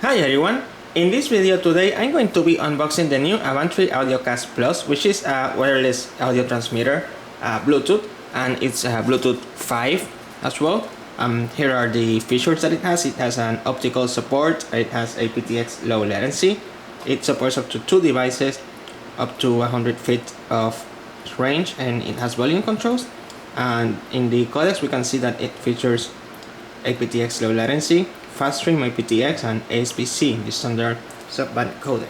Hi everyone! In this video today I'm going to be unboxing the new Avantree AudioKast Plus, which is a wireless audio transmitter, Bluetooth, and it's Bluetooth 5 as well. Here are the features that it has. It has an optical support, it has apt-x low latency, it supports up to 2 devices, up to 100 feet of range, and it has volume controls. And in the codecs we can see that it features apt-x low latency, fast stream apt-x, and ASPC, the standard subband codec.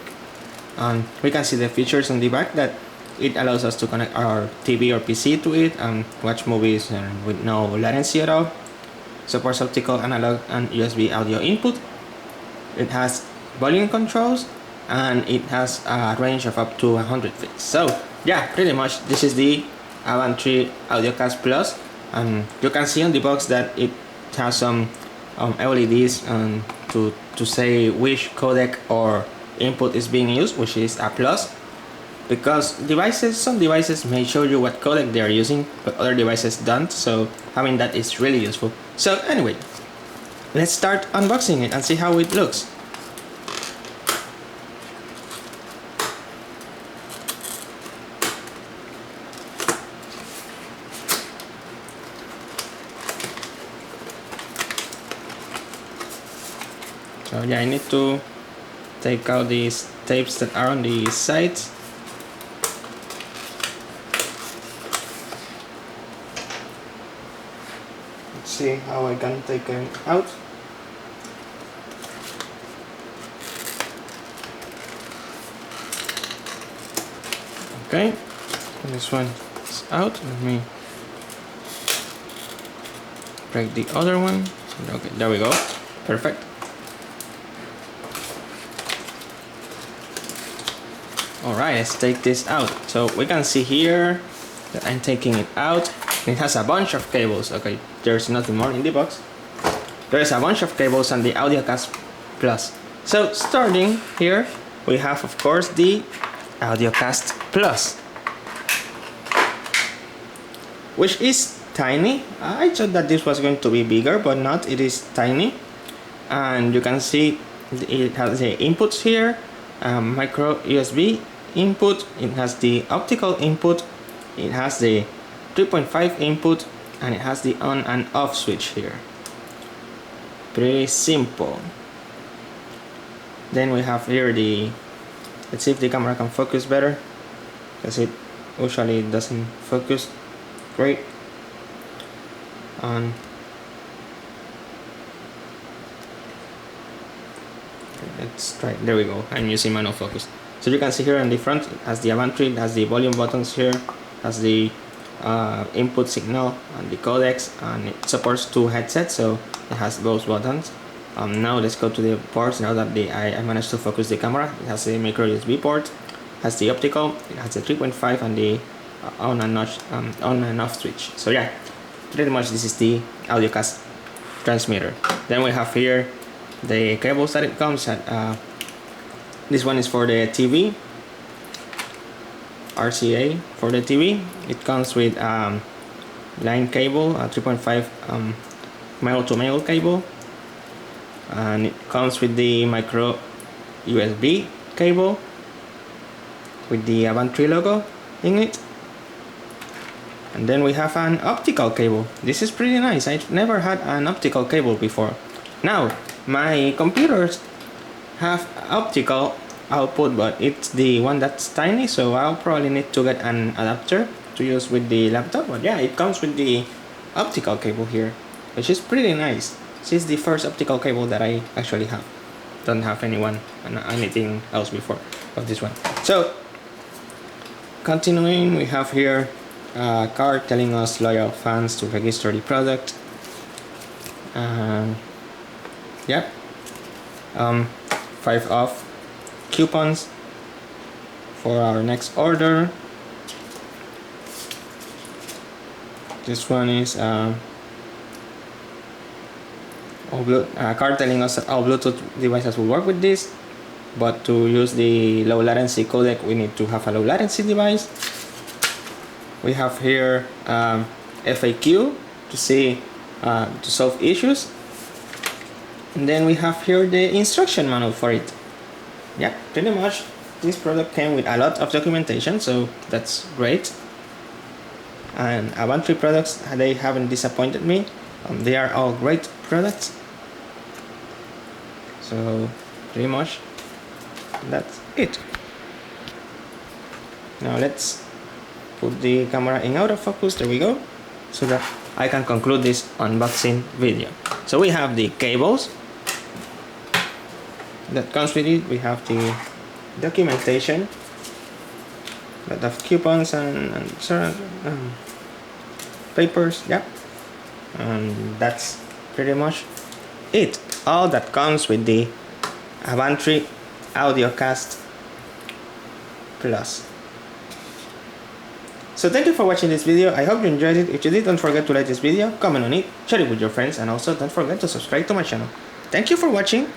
We can see the features on the back that it allows us to connect our TV or PC to it and watch movies with no latency at all. Supports optical, analog, and USB audio input. It has volume controls, and it has a range of up to 100 feet. So yeah, pretty much this is the Avantree AudioKast Plus, and you can see on the box that it has some LEDs to say which codec or input is being used, which is a plus, because some devices may show you what codec they are using, but other devices don't, so having that is really useful. So anyway, let's start unboxing it and see how it looks. So yeah, I need to take out these tapes that are on the sides. Let's see how I can take them out. Okay, this one is out. Let me break the other one. Okay, there we go. Perfect. Alright, let's take this out. So we can see here that I'm taking it out. It has a bunch of cables. Okay, there's nothing more in the box. There's a bunch of cables on the AudioKast Plus. So starting here, we have of course the AudioKast Plus, which is tiny. I thought that this was going to be bigger, but not. It is tiny. And you can see it has the inputs here, micro USB input, it has the optical input, it has the 3.5 input, and it has the on and off switch here. Pretty simple. Then we have here let's see if the camera can focus better, because it usually doesn't focus great. Let's try. There we go. I'm using manual focus. So you can see here on the front, it has the Avantree, it has the volume buttons here, has the input signal and the codecs, and it supports 2 headsets, so it has those buttons. Now let's go to the ports. Now that I managed to focus the camera, it has the micro USB port, has the optical, it has the 3.5, and the on and off switch. So yeah, pretty much this is the AudioKast transmitter. Then we have here the cables that it comes at. This one is for the TV, RCA for the TV. It comes with line cable, a 3.5 male to male cable, and it comes with the micro USB cable with the Avantree logo in it. And then we have an optical cable. This is pretty nice. I've never had an optical cable before. Now, my computers have optical output, but it's the one that's tiny, so I'll probably need to get an adapter to use with the laptop. But yeah, it comes with the optical cable here, which is pretty nice. This is the first optical cable that I actually have. Don't have anything else before of this one. So continuing, we have here a card telling us loyal fans to register the product. Yeah, 5 off coupons for our next order. This one is a card telling us that all Bluetooth devices will work with this, but to use the low latency codec we need to have a low latency device. We have here FAQ to solve issues. And then we have here the instruction manual for it. Yeah, pretty much this product came with a lot of documentation, so that's great. And Avantree products, they haven't disappointed me. They are all great products. So pretty much that's it. Now let's put the camera in autofocus. There we go, so that I can conclude this unboxing video. So we have the cables that comes with it. We have the documentation, a lot of coupons and papers. Yeah, and that's pretty much it. All that comes with the Avantree AudioKast Plus. So thank you for watching this video. I hope you enjoyed it. If you did, don't forget to like this video, comment on it, share it with your friends, and also don't forget to subscribe to my channel. Thank you for watching.